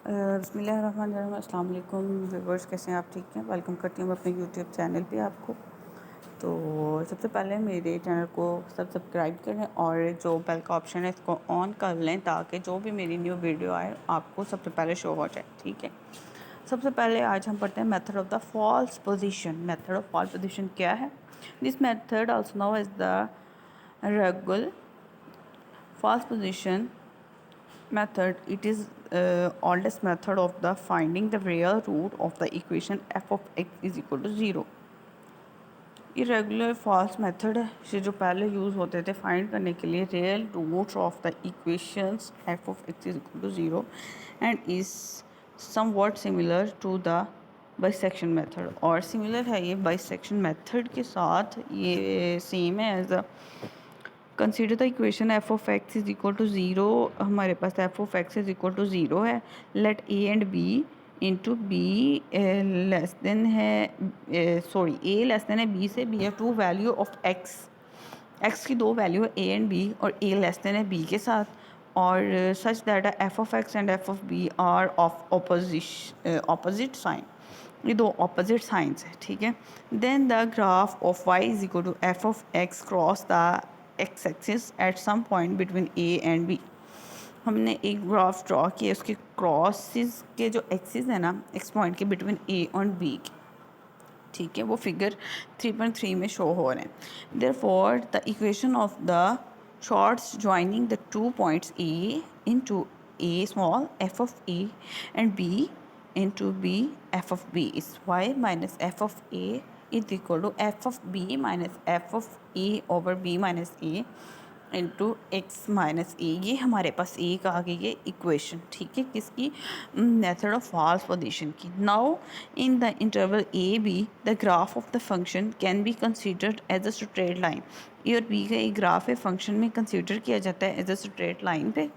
बिस्मिल्लाहिर्रहमानिर्रहीम। अस्सलाम वालेकुम व्यूअर्स, कैसे हैं आप? ठीक हैं। वेलकम करती हूँ मैं अपने यूट्यूब चैनल पे आपको। तो सबसे पहले मेरे चैनल को सब्सक्राइब करें और जो बेल का ऑप्शन है इसको ऑन कर लें ताकि जो भी मेरी न्यू वीडियो आए आपको सबसे पहले शो हो जाए। ठीक है। सबसे पहले आज हम पढ़ते हैं method of the false position. Method of false position क्या है? This method also known as the regular false position method. It is oldest method of the finding the real root of the equation f of x is equal to 0. irregular false method से जो पहले use होते थे find करने के लिए real roots of the equations f of x is equal to 0 and is somewhat similar to the bisection method. और similar है ये बाइसेक्शन मेथड के साथ, ये सेम है as a consider the equation f of x is equal to zero. हमारे पास f of x is equal to zero है। Let a and b into b less than है, सॉरी ए लेस देन है b से। B है two value of x. X की दो value है ए एंड बी और ए लेस देन है बी के साथ। और such that f of x and f of b are of opposite sign. ये दो ऑपोजिट साइंस है। ठीक है। Then the graph of y is equal to f of x cross the x axis at some point between a and b. हमने एक graph draw किया, उसके crosses के जो एक्सिस है ना एक्स पॉइंट के बिटवीन ए और बी के। ठीक है। वो फिगर 3.3 में शो हो रहे हैं। Therefore the equation of the shorts joining the two points a into a small f of a and b into b f of b is y minus f of a is equal to f of b minus f of a over b minus a into x minus a. ये हमारे पास एक आ गई है equation. ठीक है। किसकी? Method of false position की। Now in the interval a b the graph of the function can be considered as a straight line. A और बी का एक ग्राफ है, फंक्शन में कंसिडर किया जाता है एज अ स्ट्रेट लाइन पे।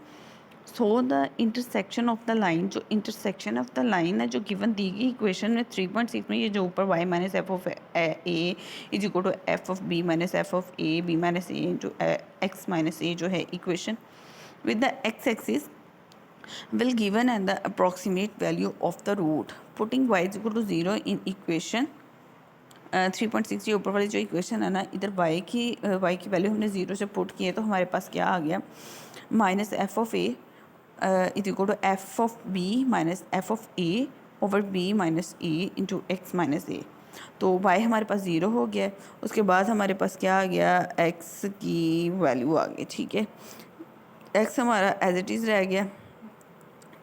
So the intersection of the line, जो इंटरसेक्शन ऑफ द लाइन है जो गिवन दी गई इक्वेशन में 3.6 में, ये जो ऊपर y minus f of a is equal to f of b minus f of a b minus a into x minus a जो है equation with the x axis will given and the approximate value of the root putting y is equal to 0 in equation 3.6। ये ऊपर वाली जो equation है ना, इधर y की वैल्यू हमने 0 से पुट की है तो हमारे पास क्या आ गया? Minus f of a is equal to f of b minus f of a over b minus a into x minus a. तो y हमारे पास 0 हो गया। उसके बाद हमारे पास क्या आ गया? x की वैल्यू आ गई। ठीक है। x हमारा एज इट इज़ रह गया।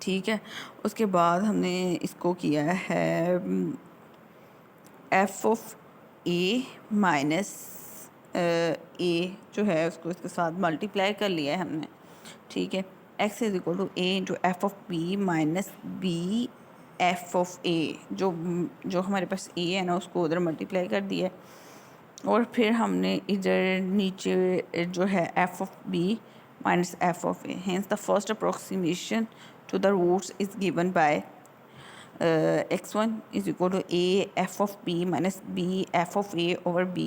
ठीक है। उसके बाद हमने इसको किया है f of A minus a जो है उसको इसके साथ मल्टीप्लाई कर लिया है हमने। ठीक है। X is equal to a into f of b minus b f of a. जो हमारे पास ए है ना उसको उधर मल्टीप्लाई कर दिया है। और फिर हमने इधर नीचे जो है f of b minus f of a. Hence the first approximation to the roots is given by x1 is equal to a f of b minus b f of a over b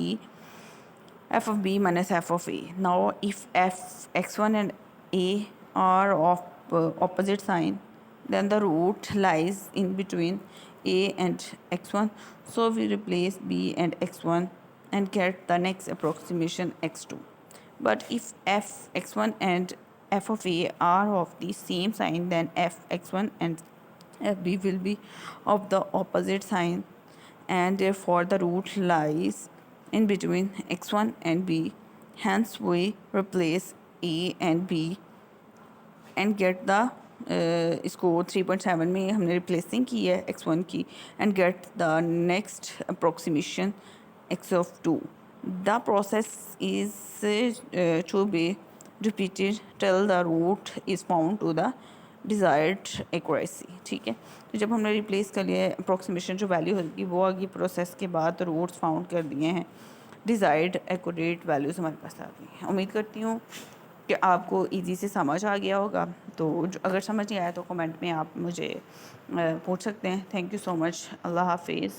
f of b minus f of a. Now if x1 and a are of opposite sign, then the root lies in between a and x1. So we replace b and x1 and get the next approximation x2. But if f x1 and f of a are of the same sign, then f x1 and f b will be of the opposite sign and therefore the root lies in between x1 and b. Hence we replace a and b and get the इसको 3.7 में हमने replacing की है x1 की and get the next approximation x of 2. The process is to be repeated till the root is found to the desired accuracy. ठीक है। तो जब हमने रिप्लेस कर लिया अप्रोक्सीमेशन जो वैल्यू होगी वो आगे प्रोसेस के बाद रूट्स फाउंड कर दिए हैं, डिज़ायर्ड एक्यूरेट वैल्यूज़ हमारे पास आ गई हैं। उम्मीद करती हूँ कि आपको इजी से समझ आ गया होगा। तो अगर समझ नहीं आया तो कमेंट में आप मुझे पूछ सकते हैं। Thank you so much. अल्लाह हाफिज़।